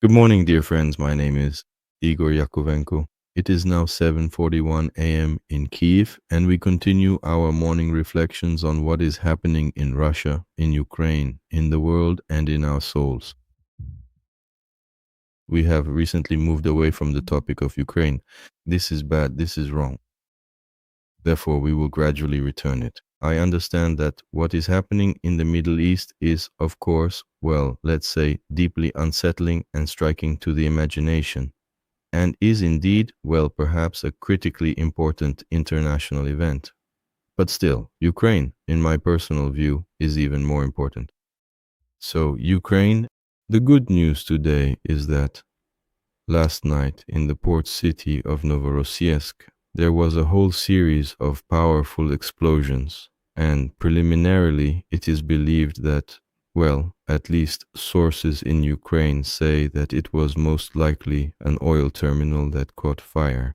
Good morning, dear friends. My name is Igor Yakovenko. It is now 7:41 a.m. in Kiev, and we continue our morning reflections on what is happening in Russia, in Ukraine, in the world, and in our souls. We have recently moved away from the topic of Ukraine. This is bad, this is wrong. Therefore, we will gradually return it. I understand that what is happening in the Middle East is, of course, well, let's say, deeply unsettling and striking to the imagination, and is indeed, well, perhaps a critically important international event. But still, Ukraine, in my personal view, is even more important. So, Ukraine, the good news today is that last night in the port city of Novorossiysk, there was a whole series of powerful explosions, and preliminarily it is believed that, well, at least sources in Ukraine say that it was most likely an oil terminal that caught fire.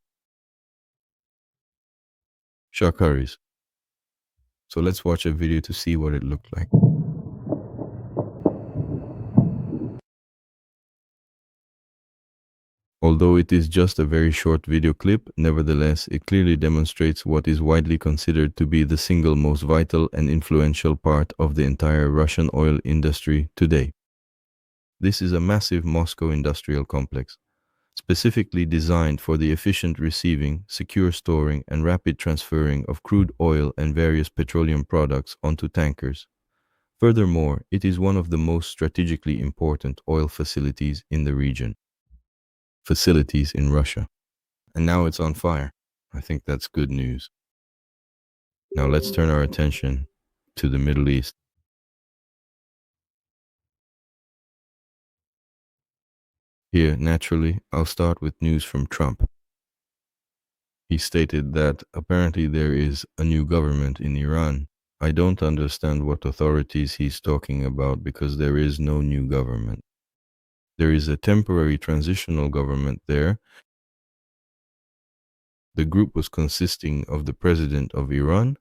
Shakaris. So let's watch a video to see what it looked like. Although it is just a very short video clip, nevertheless, it clearly demonstrates what is widely considered to be the single most vital and influential part of the entire Russian oil industry today. This is a massive Moscow industrial complex, specifically designed for the efficient receiving, secure storing, and rapid transferring of crude oil and various petroleum products onto tankers. Furthermore, it is one of the most strategically important oil facilities in the region. Facilities in Russia. And now it's on fire. I think that's good news. Now let's turn our attention to the Middle East. Here, naturally, I'll start with news from Trump. He stated that apparently there is a new government in Iran. I don't understand what authorities he's talking about because there is no new government. There is a temporary transitional government there. The group was consisting of the president of Iran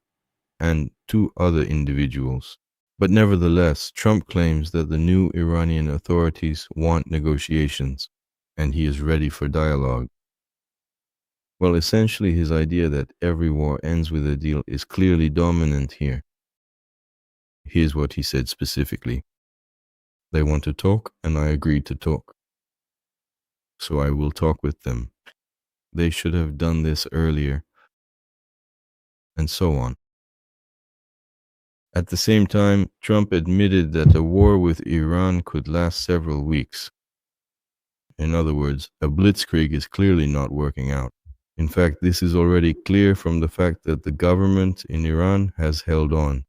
and two other individuals. But nevertheless, Trump claims that the new Iranian authorities want negotiations, and he is ready for dialogue. Well, essentially, his idea that every war ends with a deal is clearly dominant here. Here's what he said specifically. They want to talk, and I agreed to talk. So I will talk with them. They should have done this earlier, and so on. At the same time, Trump admitted that a war with Iran could last several weeks. In other words, a Blitzkrieg is clearly not working out. In fact, this is already clear from the fact that the government in Iran has held on.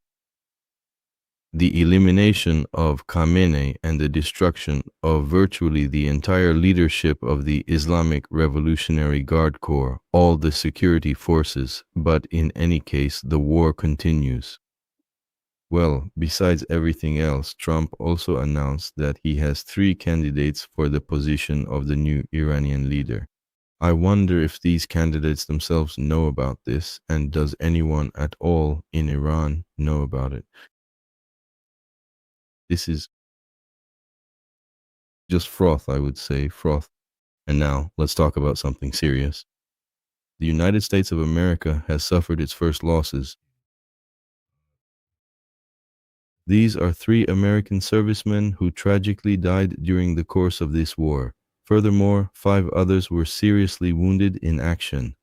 The elimination of Khamenei and the destruction of virtually the entire leadership of the Islamic Revolutionary Guard Corps, all the security forces, but in any case, the war continues. Well, besides everything else, Trump also announced that he has 3 candidates for the position of the new Iranian leader. I wonder if these candidates themselves know about this, and does anyone at all in Iran know about it? This is just froth, I would say, froth. And now, let's talk about something serious. The United States of America has suffered its first losses. These are 3 American servicemen who tragically died during the course of this war. Furthermore, 5 others were seriously wounded in action.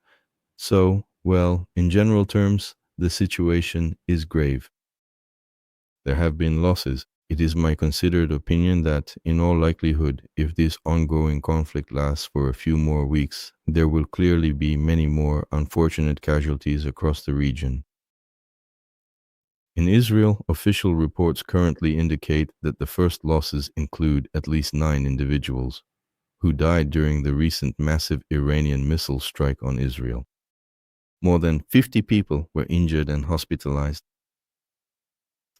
So, well, in general terms, the situation is grave. There have been losses. It is my considered opinion that, in all likelihood, if this ongoing conflict lasts for a few more weeks, there will clearly be many more unfortunate casualties across the region. In Israel, official reports currently indicate that the first losses include at least 9 individuals who died during the recent massive Iranian missile strike on Israel. More than 50 people were injured and hospitalized.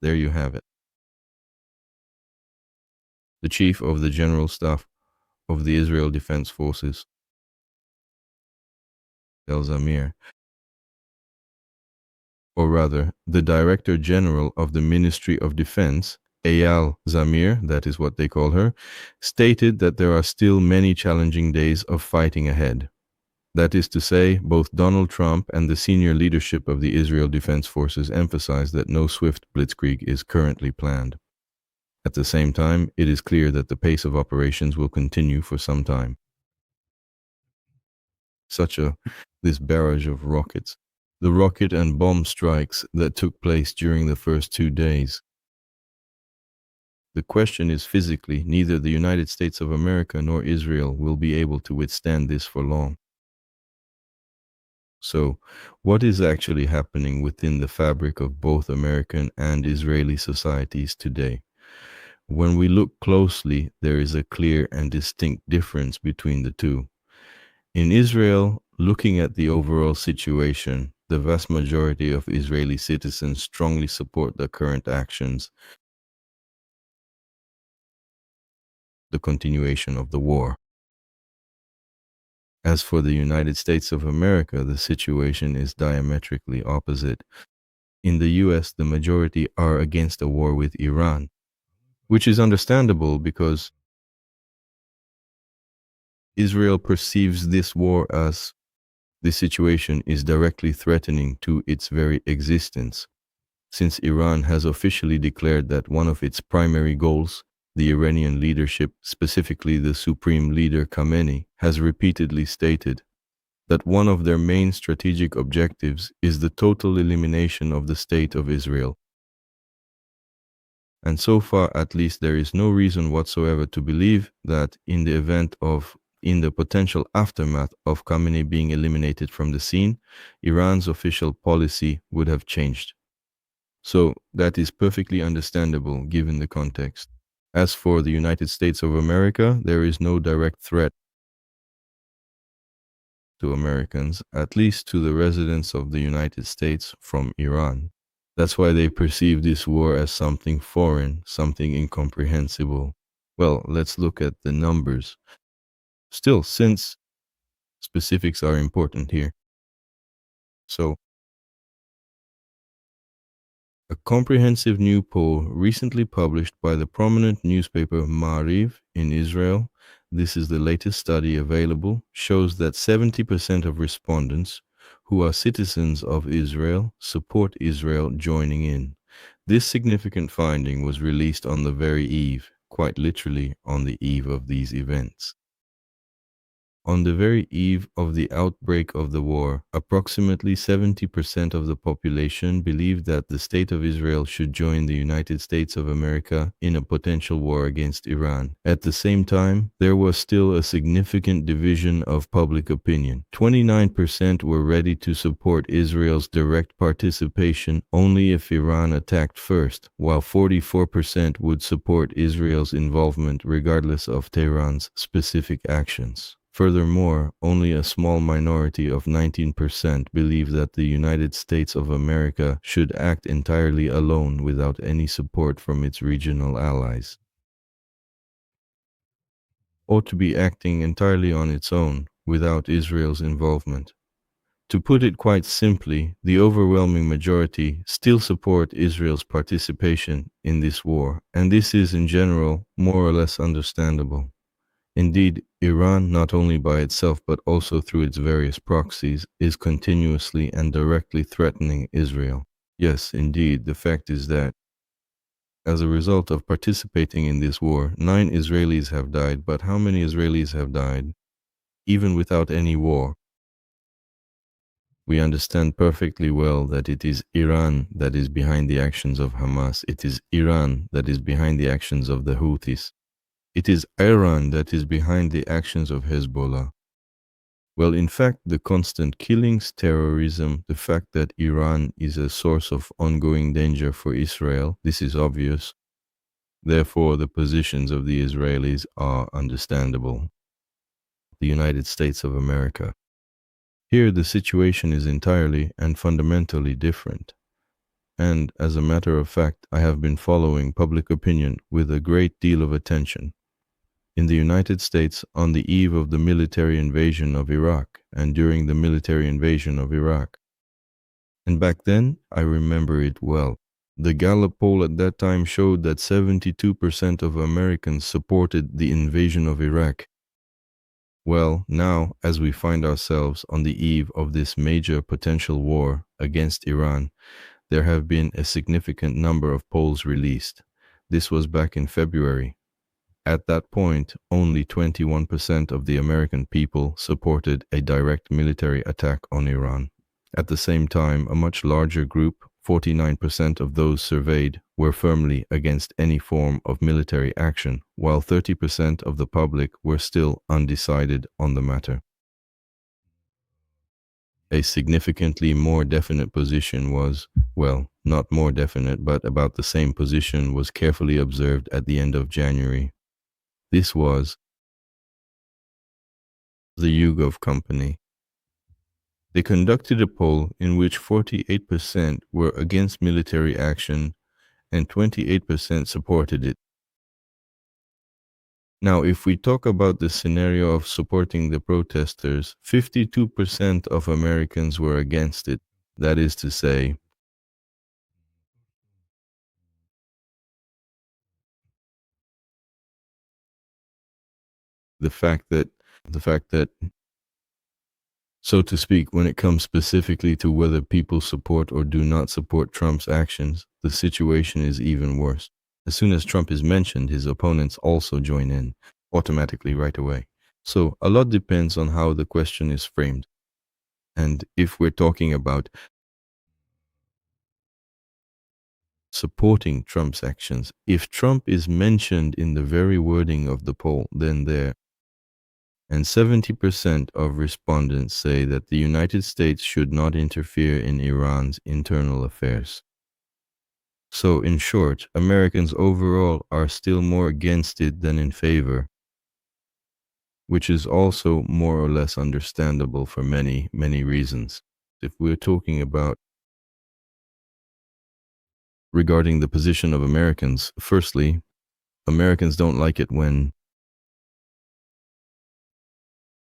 There you have it. The chief of the General Staff of the Israel Defense Forces, El Zamir, or rather, the Director General of the Ministry of Defense, Eyal Zamir, that is what they call her, stated that there are still many challenging days of fighting ahead. That is to say, both Donald Trump and the senior leadership of the Israel Defense Forces emphasize that no swift blitzkrieg is currently planned. At the same time, it is clear that the pace of operations will continue for some time. This barrage of rockets. The rocket and bomb strikes that took place during the first 2 days. The question is physically, neither the United States of America nor Israel will be able to withstand this for long. So, what is actually happening within the fabric of both American and Israeli societies today? When we look closely, there is a clear and distinct difference between the two. In Israel, looking at the overall situation, the vast majority of Israeli citizens strongly support the current actions, the continuation of the war. As for the United States of America, the situation is diametrically opposite. In the US, the majority are against a war with Iran, which is understandable because Israel perceives this war as the situation is directly threatening to its very existence, since Iran has officially declared that one of its primary goals, the Iranian leadership, specifically the Supreme Leader Khamenei, has repeatedly stated that one of their main strategic objectives is the total elimination of the State of Israel. And so far, at least, there is no reason whatsoever to believe that in the potential aftermath of Khamenei being eliminated from the scene, Iran's official policy would have changed. So that is perfectly understandable given the context. As for the United States of America, there is no direct threat to Americans, at least to the residents of the United States, from Iran. That's why they perceive this war as something foreign, something incomprehensible. Well, let's look at the numbers. Still, since specifics are important here. So, a comprehensive new poll recently published by the prominent newspaper Ma'ariv in Israel, this is the latest study available, shows that 70% of respondents who are citizens of Israel support Israel joining in. This significant finding was released on the very eve, quite literally on the eve of these events. On the very eve of the outbreak of the war, approximately 70% of the population believed that the State of Israel should join the United States of America in a potential war against Iran. At the same time, there was still a significant division of public opinion. 29% were ready to support Israel's direct participation only if Iran attacked first, while 44% would support Israel's involvement regardless of Tehran's specific actions. Furthermore, only a small minority of 19% believe that the United States of America should act entirely alone without any support from its regional allies, or to be acting entirely on its own without Israel's involvement. To put it quite simply, the overwhelming majority still support Israel's participation in this war, and this is in general more or less understandable. Indeed, Iran, not only by itself but also through its various proxies, is continuously and directly threatening Israel. Yes, indeed, the fact is that, as a result of participating in this war, 9 Israelis have died, but how many Israelis have died, even without any war? We understand perfectly well that it is Iran that is behind the actions of Hamas. It is Iran that is behind the actions of the Houthis. It is Iran that is behind the actions of Hezbollah. Well, in fact, the constant killings, terrorism, the fact that Iran is a source of ongoing danger for Israel, this is obvious. Therefore, the positions of the Israelis are understandable. The United States of America. Here, the situation is entirely and fundamentally different. And, as a matter of fact, I have been following public opinion with a great deal of attention. In the United States, on the eve of the military invasion of Iraq and during the military invasion of Iraq. And back then, I remember it well. The Gallup poll at that time showed that 72% of Americans supported the invasion of Iraq. Well, now, as we find ourselves on the eve of this major potential war against Iran, there have been a significant number of polls released. This was back in February. At that point, only 21% of the American people supported a direct military attack on Iran. At the same time, a much larger group, 49% of those surveyed, were firmly against any form of military action, while 30% of the public were still undecided on the matter. A significantly more definite position was, well, not more definite, but about the same position was carefully observed at the end of January. This was the YouGov company. They conducted a poll in which 48% were against military action and 28% supported it. Now, if we talk about the scenario of supporting the protesters, 52% of Americans were against it. That is to say, the fact that, so to speak, when it comes specifically to whether people support or do not support Trump's actions, the situation is even worse. As soon as Trump is mentioned, his opponents also join in, automatically right away. So a lot depends on how the question is framed. And if we're talking about supporting Trump's actions, if Trump is mentioned in the very wording of the poll, then there, and 70% of respondents say that the United States should not interfere in Iran's internal affairs. So, in short, Americans overall are still more against it than in favor, which is also more or less understandable for many, many reasons. If we're talking about regarding the position of Americans, firstly, Americans don't like it when,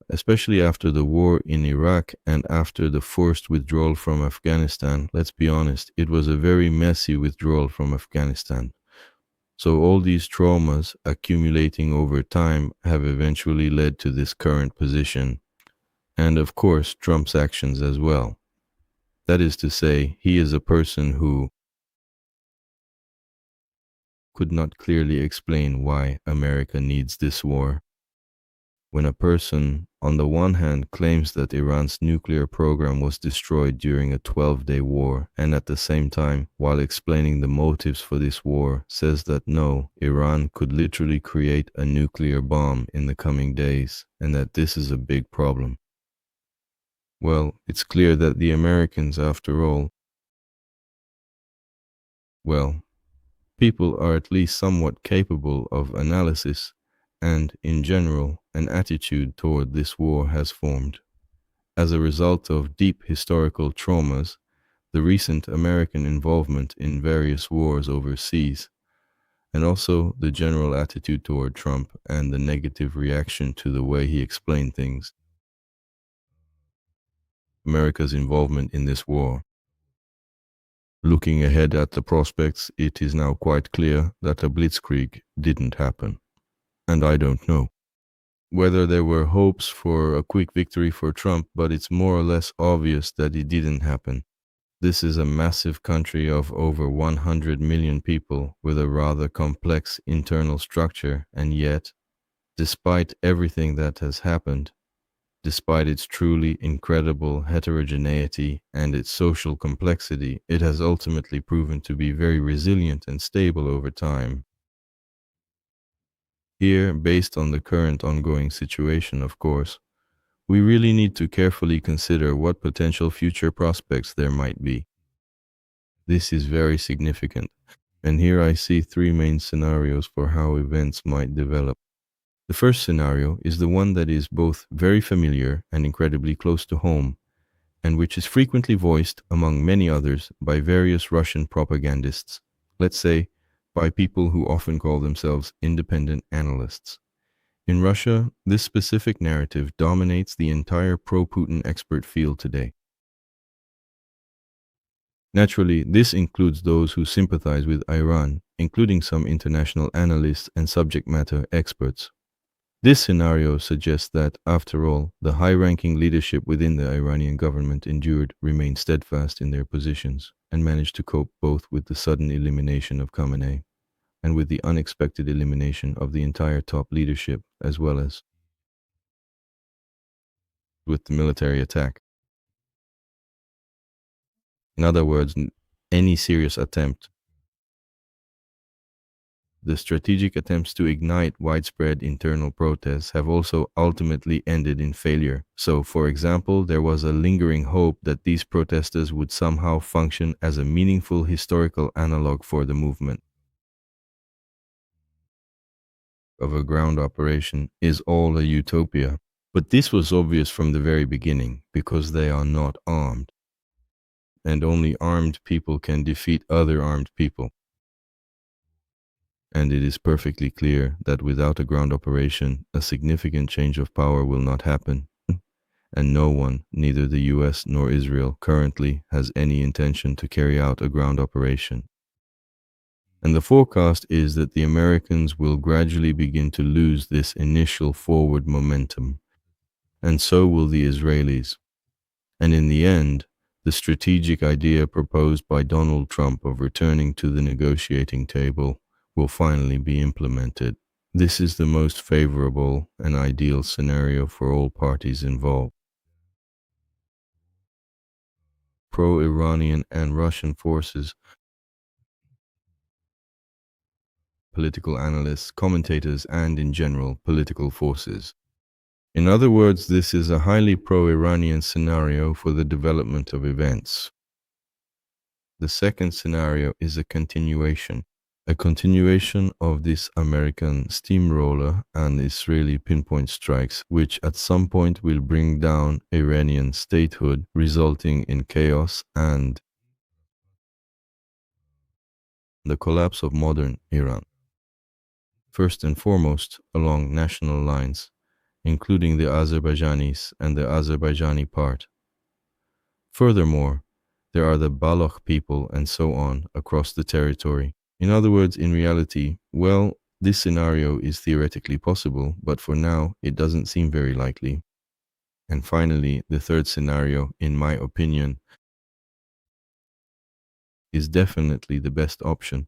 especially after the war in Iraq and after the forced withdrawal from Afghanistan. Let's be honest, it was a very messy withdrawal from Afghanistan. So all these traumas accumulating over time have eventually led to this current position. And of course, Trump's actions as well. That is to say, he is a person who could not clearly explain why America needs this war. When a person, on the one hand, claims that Iran's nuclear program was destroyed during a 12-day war, and at the same time, while explaining the motives for this war, says that no, Iran could literally create a nuclear bomb in the coming days, and that this is a big problem. Well, it's clear that the Americans, after all, well, people are at least somewhat capable of analysis, and, in general, an attitude toward this war has formed. As a result of deep historical traumas, the recent American involvement in various wars overseas, and also the general attitude toward Trump and the negative reaction to the way he explained things, America's involvement in this war. Looking ahead at the prospects, it is now quite clear that a Blitzkrieg didn't happen. And I don't know whether there were hopes for a quick victory for Trump, but it's more or less obvious that it didn't happen. This is a massive country of over 100 million people with a rather complex internal structure, and yet, despite everything that has happened, despite its truly incredible heterogeneity and its social complexity, it has ultimately proven to be very resilient and stable over time. Here, based on the current ongoing situation, of course, we really need to carefully consider what potential future prospects there might be. This is very significant, and here I see three main scenarios for how events might develop. The first scenario is the one that is both very familiar and incredibly close to home, and which is frequently voiced, among many others, by various Russian propagandists, let's say, by people who often call themselves independent analysts. In Russia, this specific narrative dominates the entire pro-Putin expert field today. Naturally, this includes those who sympathize with Iran, including some international analysts and subject matter experts. This scenario suggests that, after all, the high ranking leadership within the Iranian government remained steadfast in their positions, and managed to cope both with the sudden elimination of Khamenei and with the unexpected elimination of the entire top leadership, as well as with the military attack. In other words, any serious attempt, the strategic attempts to ignite widespread internal protests have also ultimately ended in failure. So, for example, there was a lingering hope that these protesters would somehow function as a meaningful historical analog for the movement. Of a ground operation is all a utopia. But this was obvious from the very beginning, because they are not armed. And only armed people can defeat other armed people. And it is perfectly clear that without a ground operation, a significant change of power will not happen. And no one, neither the US nor Israel, currently has any intention to carry out a ground operation. And the forecast is that the Americans will gradually begin to lose this initial forward momentum. And so will the Israelis. And in the end, the strategic idea proposed by Donald Trump of returning to the negotiating table will finally be implemented. This is the most favorable and ideal scenario for all parties involved. Pro-Iranian and Russian forces, political analysts, commentators, and in general, political forces. In other words, this is a highly pro-Iranian scenario for the development of events. The second scenario is a continuation of this American steamroller and Israeli pinpoint strikes, which at some point will bring down Iranian statehood, resulting in chaos and the collapse of modern Iran. First and foremost, along national lines, including the Azerbaijanis and the Azerbaijani part. Furthermore, there are the Baloch people and so on across the territory. In other words, in reality, well, this scenario is theoretically possible, but for now, it doesn't seem very likely. And finally, the third scenario, in my opinion, is definitely the best option.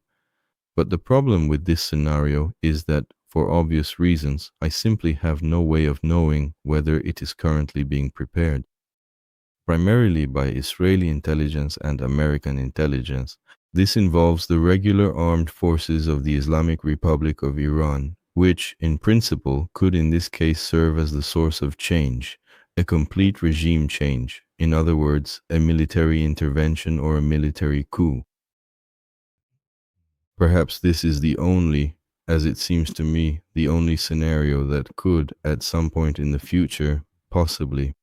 But the problem with this scenario is that, for obvious reasons, I simply have no way of knowing whether it is currently being prepared. Primarily by Israeli intelligence and American intelligence, this involves the regular armed forces of the Islamic Republic of Iran, which, in principle, could in this case serve as the source of change, a complete regime change, in other words, a military intervention or a military coup. Perhaps this is the only, as it seems to me, the only scenario that could, at some point in the future, possibly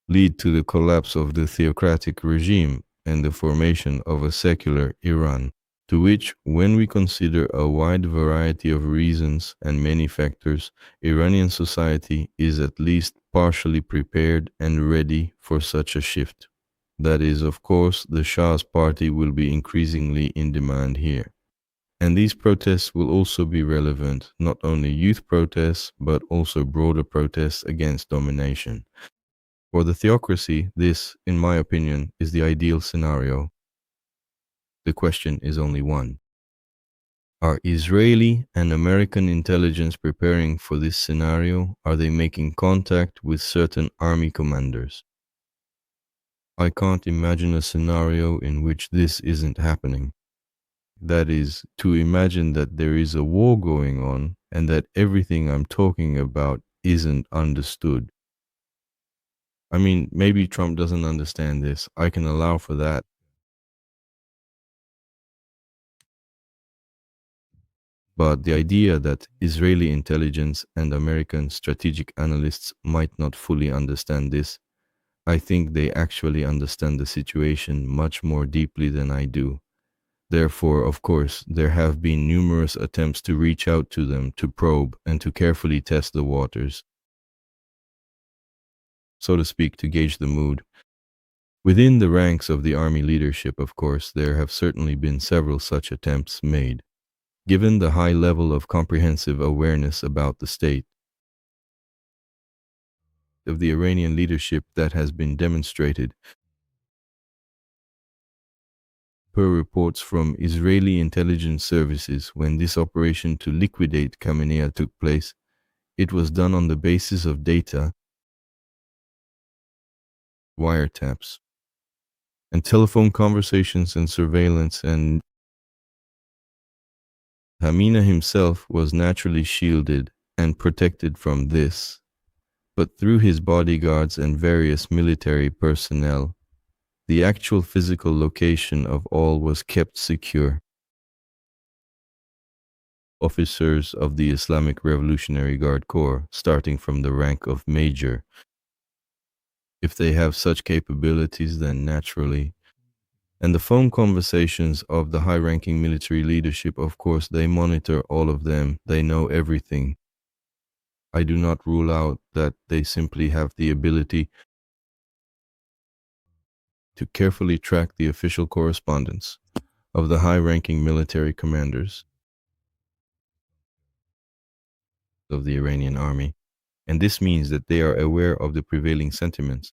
lead to the collapse of the theocratic regime and the formation of a secular Iran, to which, when we consider a wide variety of reasons and many factors, Iranian society is at least partially prepared and ready for such a shift. That is, of course, the Shah's party will be increasingly in demand here. And these protests will also be relevant, not only youth protests, but also broader protests against domination. For the theocracy, this, in my opinion, is the ideal scenario. The question is only one. Are Israeli and American intelligence preparing for this scenario? Are they making contact with certain army commanders? I can't imagine a scenario in which this isn't happening. That is, to imagine that there is a war going on and that everything I'm talking about isn't understood. I mean, maybe Trump doesn't understand this. I can allow for that. But the idea that Israeli intelligence and American strategic analysts might not fully understand this, I think they actually understand the situation much more deeply than I do. Therefore, of course, there have been numerous attempts to reach out to them, to probe, and to carefully test the waters, so to speak, to gauge the mood. Within the ranks of the army leadership, of course, there have certainly been several such attempts made. Given the high level of comprehensive awareness about the state of the Iranian leadership that has been demonstrated per reports from Israeli intelligence services, when this operation to liquidate Khamenei took place, it was done on the basis of data, wiretaps, and telephone conversations and surveillance, and Khamenei himself was naturally shielded and protected from this, but through his bodyguards and various military personnel, the actual physical location of all was kept secure. Officers of the Islamic Revolutionary Guard Corps, starting from the rank of major, if they have such capabilities, then naturally. And the phone conversations of the high-ranking military leadership, of course, they monitor all of them. They know everything. I do not rule out that they simply have the ability to carefully track the official correspondence of the high-ranking military commanders of the Iranian army. And this means that they are aware of the prevailing sentiments.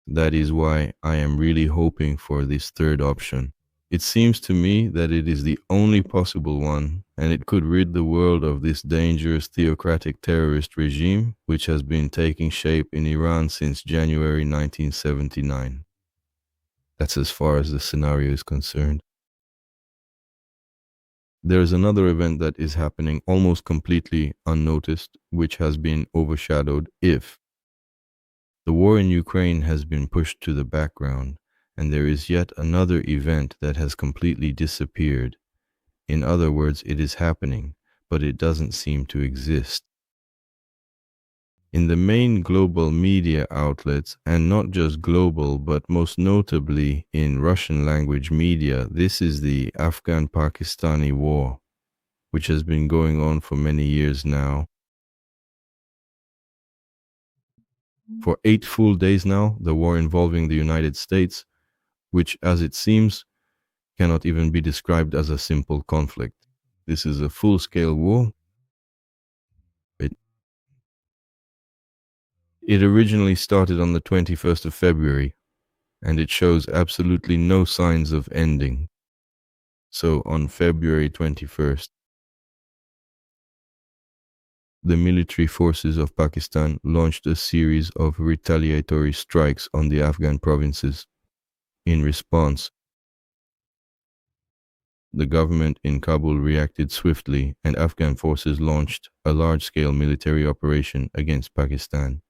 That is why I am really hoping for this third option. It seems to me that it is the only possible one, and it could rid the world of this dangerous theocratic terrorist regime which has been taking shape in Iran since January 1979. That's as far as the scenario is concerned. There is another event that is happening almost completely unnoticed, which has been overshadowed. If the war in Ukraine has been pushed to the background, and there is yet another event that has completely disappeared. In other words, it is happening, but it doesn't seem to exist. In the main global media outlets, and not just global, but most notably in Russian language media, this is the Afghan-Pakistani war, which has been going on for many years now. For 8 full days now, the war involving the United States, which, as it seems, cannot even be described as a simple conflict. This is a full-scale war. It originally started on the 21st of February, and it shows absolutely no signs of ending. So on February 21st, the military forces of Pakistan launched a series of retaliatory strikes on the Afghan provinces. In response, the government in Kabul reacted swiftly, and Afghan forces launched a large-scale military operation against Pakistan.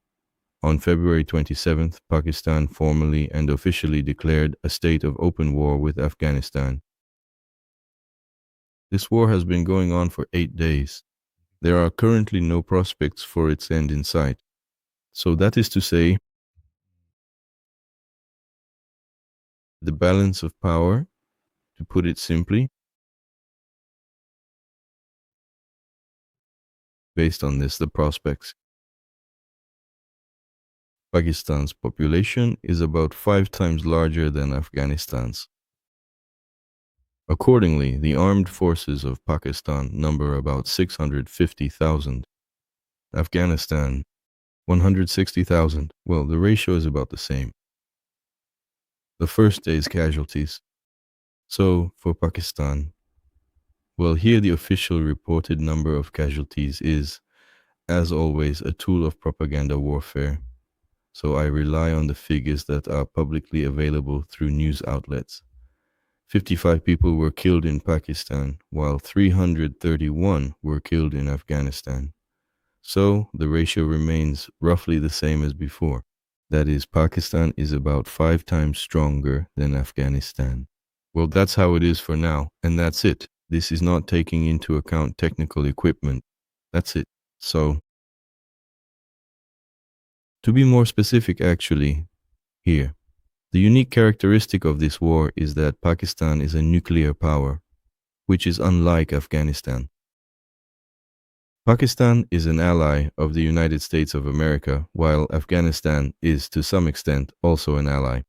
On February 27th, Pakistan formally and officially declared a state of open war with Afghanistan. This war has been going on for 8 days. There are currently no prospects for its end in sight. So that is to say, the balance of power, to put it simply, based on this, the prospects. Pakistan's population is about 5 times larger than Afghanistan's. Accordingly, the armed forces of Pakistan number about 650,000. Afghanistan, 160,000. Well, the ratio is about the same. The first day's casualties. So, for Pakistan, well, here the official reported number of casualties is, as always, a tool of propaganda warfare. So I rely on the figures that are publicly available through news outlets. 55 people were killed in Pakistan, while 331 were killed in Afghanistan. So the ratio remains roughly the same as before. That is, Pakistan is about 5 times stronger than Afghanistan. Well, that's how it is for now, and that's it. This is not taking into account technical equipment. That's it. So, to be more specific, actually, here, the unique characteristic of this war is that Pakistan is a nuclear power, which is unlike Afghanistan. Pakistan is an ally of the United States of America, while Afghanistan is, to some extent, also an ally.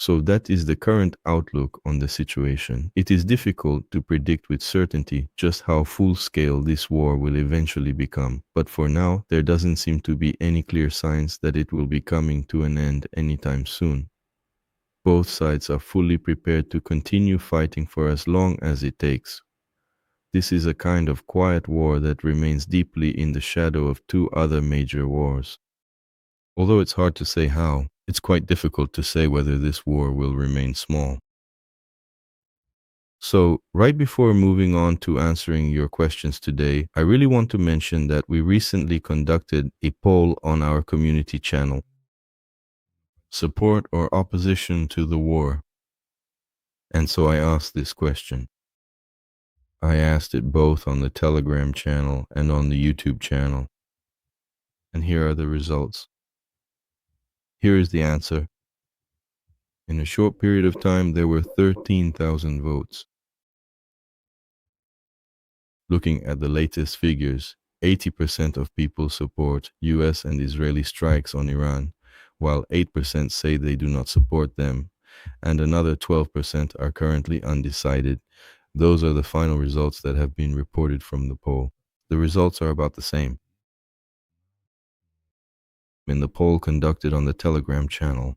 So that is the current outlook on the situation. It is difficult to predict with certainty just how full-scale this war will eventually become, but for now, there doesn't seem to be any clear signs that it will be coming to an end anytime soon. Both sides are fully prepared to continue fighting for as long as it takes. This is a kind of quiet war that remains deeply in the shadow of two other major wars. Although it's hard to say how, it's quite difficult to say whether this war will remain small. So, right before moving on to answering your questions today, I really want to mention that we recently conducted a poll on our community channel. Support or opposition to the war? And so I asked this question. I asked it both on the Telegram channel and on the YouTube channel. And here are the results. Here is the answer. In a short period of time, there were 13,000 votes. Looking at the latest figures, 80% of people support US and Israeli strikes on Iran, while 8% say they do not support them, and another 12% are currently undecided. Those are the final results that have been reported from the poll. The results are about the same in the poll conducted on the Telegram channel.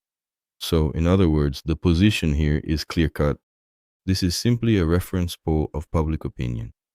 So, in other words, the position here is clear-cut. This is simply a reference poll of public opinion.